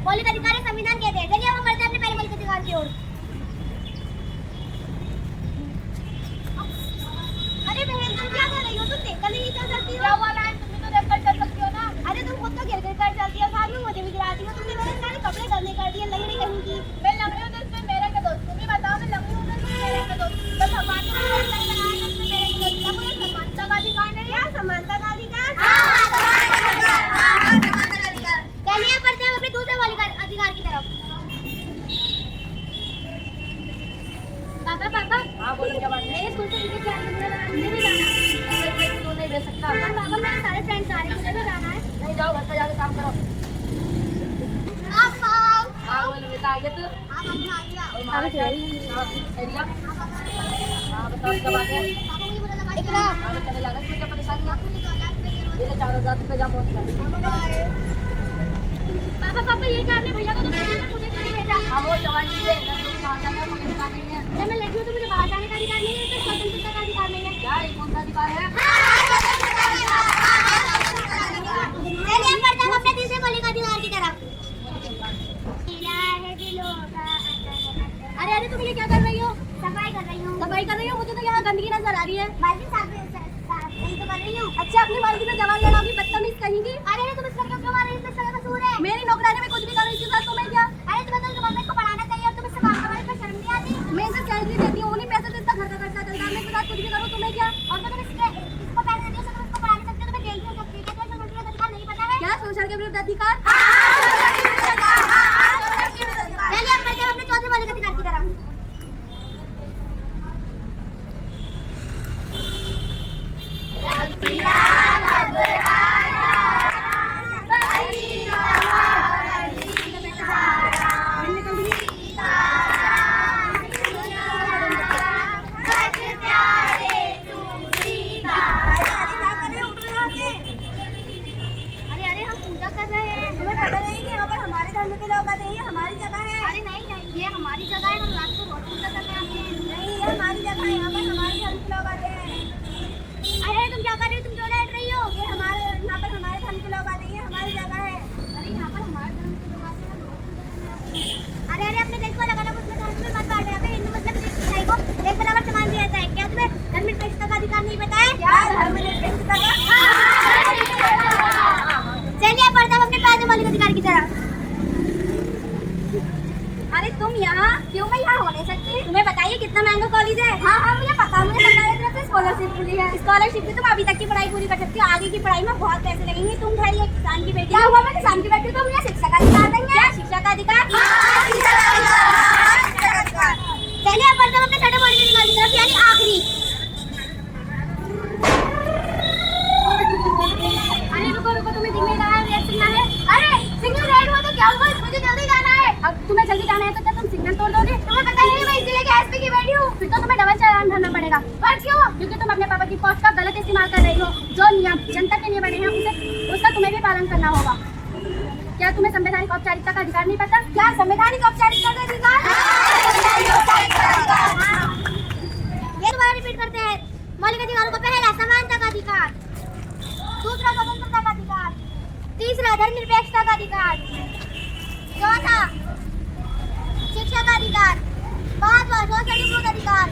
मौलिक अधिकार संविधान कहते हैं। चलिए हम बढ़ते हैं अपने पहले मौलिक अधिकार की ओर। अरे बहन तुम क्या कर रही हो? तुम देख कर नहीं चल सकती हो? क्या हुआ बहन, तुम भी तो देख कर चल सकती हो ना। अरे तुम खुद तो गिर गिर कर चलती हो, साथ में मुझे भी गिराती हो। तुमने मेरे सारे कपड़े गंदे कर दिए, लग रही कहीं की। मैं लग रही हूँ तो इसमें मेरे का दोस्त, तुम ही बताओ। मैं लग रही हूँ तो इसमें मेरे का दोस्त। बस भगवान ने मुझे ऐसा ही बनाया है, इसमें मेरे का दोस्त। क्या कोई समानता का अधिकार नहीं है? समानता का अधिकार। चलिए बढ़ते हैं अपने दूसरे मौलिक अधिकार की तरफ। पापा पापा, हाँ बोलो, क्या बात है? मेरे स्कूल से टिकट मुझे भी जाना है। तू नहीं दे सकता। पर पापा मेरे सारे फ्रेंड्स आ रहे हैं, मुझे भी जाना है। नहीं जाओ, घर पे जाके काम करो। आप आओ। हाँ बोलो बेटा, आगे तो आप अपना आ गया। और मारा क्या? एरिया। हाँ बताओ क्या बात है? पापा मुझे पता लगा इकरा। आगे चले जाना, इसमें क्या परेशानी है? ये ले 4000 रुपये जा पहुँच कर। पापा पापा ये क्या आपने भैया को तो भेजा, मुझे क्यों नहीं भेजा? हाँ वो जवान जी है, बाहर जाना है, मुझे अधिकार नहीं है। जब मैं लड़की हूँ तो मुझे बाहर जाने का अधिकार नहीं है, तो स्वतंत्रता का अधिकार नहीं है। क्या ये कौन सा अधिकार है? चलिए हम बढ़ते हैं अपने तीसरे मौलिक अधिकार की तरफ। अरे अरे तुम ये क्या कर रही हो? सफाई कर रही हूँ। सफाई कर रही हो? मुझे तो यहाँ गंदगी नजर आ रही है। बाल्टी साफ तो कर रही हूँ। अच्छा अपनी मर्जी से जवान लड़ाओगी, बदतमीज कहेंगी। अरे अरे तुम इस लड़के को क्यों मार रही हो? इसमें इसका कसूर है। मेरी नौकरानी में कुछ भी कर रही थी, तुम्हें क्या? अरे तुम्हें तो गवर्नमेंट को पढ़ाना चाहिए और तुम इससे बात करने में शर्म नहीं आती? मैं इसे सैलरी देती हूँ, उन्हीं पैसे से इसका घर का खर्चा चलता है। मैं इसके साथ कुछ भी करूँ तुम्हें क्या? और तुम इसको पैसे देती हो तो तुम इसको पढ़ा नहीं सकते, तुम्हें जेल भी हो सकती है। क्या तुम्हें सोशल का अधिकार नहीं पता है? क्या सोशल के विरुद्ध अधिकार? चलिए अब बढ़ते हैं अपने चौथे मौलिक अधिकार की तरफ। ये हमारी जगह है, हम रात को रोड पूजा करने आते हैं। नहीं ये हमारी जगह है, यहाँ पर हमारे धर्म के लोग आते हैं। अरे तुम क्या कर रही हो? तुम क्यों लड़ रही हो? ये हमारे यहाँ पर हमारे धर्म के लोग आते हैं, ये हमारी जगह है। अरे यहाँ पर हमारे धर्म के लोग आते हैं। अरे अरे अपने देश को अलग अलग उसमें धर्म में मत बांटो। यहाँ पे हिंदू मुस्लिम ईसाई को एक बराबर समान दिया जाता है। क्या तुम्हें धर्मनिरपेक्षता का अधिकार नहीं पता है? क्या धर्मनिरपेक्षता का? चलिए बढ़ते हैं अपने पांचवें मौलिक अधिकार की तरफ। अरे तुम यहाँ क्यों? मैं यहाँ हो नहीं सकती। तुम्हें बताइए कितना महंगा कॉलेज है। हाँ हाँ मुझे पता, मुझे सरकार की तरफ से स्कॉलरशिप मिली है। स्कॉलरशिप से तुम अभी तक की पढ़ाई पूरी कर सकती हो, आगे की पढ़ाई में बहुत पैसे लगेंगे। तुम ठहरिए, किसान की बेटी। क्या हुआ? मैं किसान की बेटी, तो मुझे शिक्षा का अधिकार देंगे। क्या शिक्षा का अधिकार? चलिए अब बढ़ते हैं अपने छठे मौलिक अधिकार की तरफ, यानी आखिरी। अरे रुको रुको, तुम्हें दिख नहीं रहा है? रेड सिग्नल है। अरे सिग्नल रेड हुआ तो क्या हुआ? मुझे जल्दी जाना है। अब तुम्हें जल्दी जाना है तो क्या तुम सिग्नल तोड़ दोगे? तुम्हें पता नहीं मैं इसीलिए गैस पे की बैठी हूँ। फिर तो तुम्हें डबल चालान भरना पड़ेगा। पर क्यों? क्योंकि तुम अपने पापा की पोस्ट का गलत इस्तेमाल कर रही हो। जो नियम जनता के लिए बने हैं उसका तुम्हें भी पालन करना होगा। क्या तुम्हें संवैधानिक औपचारिकता का अधिकार नहीं पता? क्या संवैधानिक औपचारिकता का अधिकार? ये दोबारा रिपीट करते हैं। मौलिक अधिकारों को पहला समानता का अधिकार, दूसरा स्वतंत्रता का अधिकार, तीसरा धर्मनिरपेक्षता का अधिकार, चौथा शिक्षा का अधिकार, पांचवा सोशल अधिकार,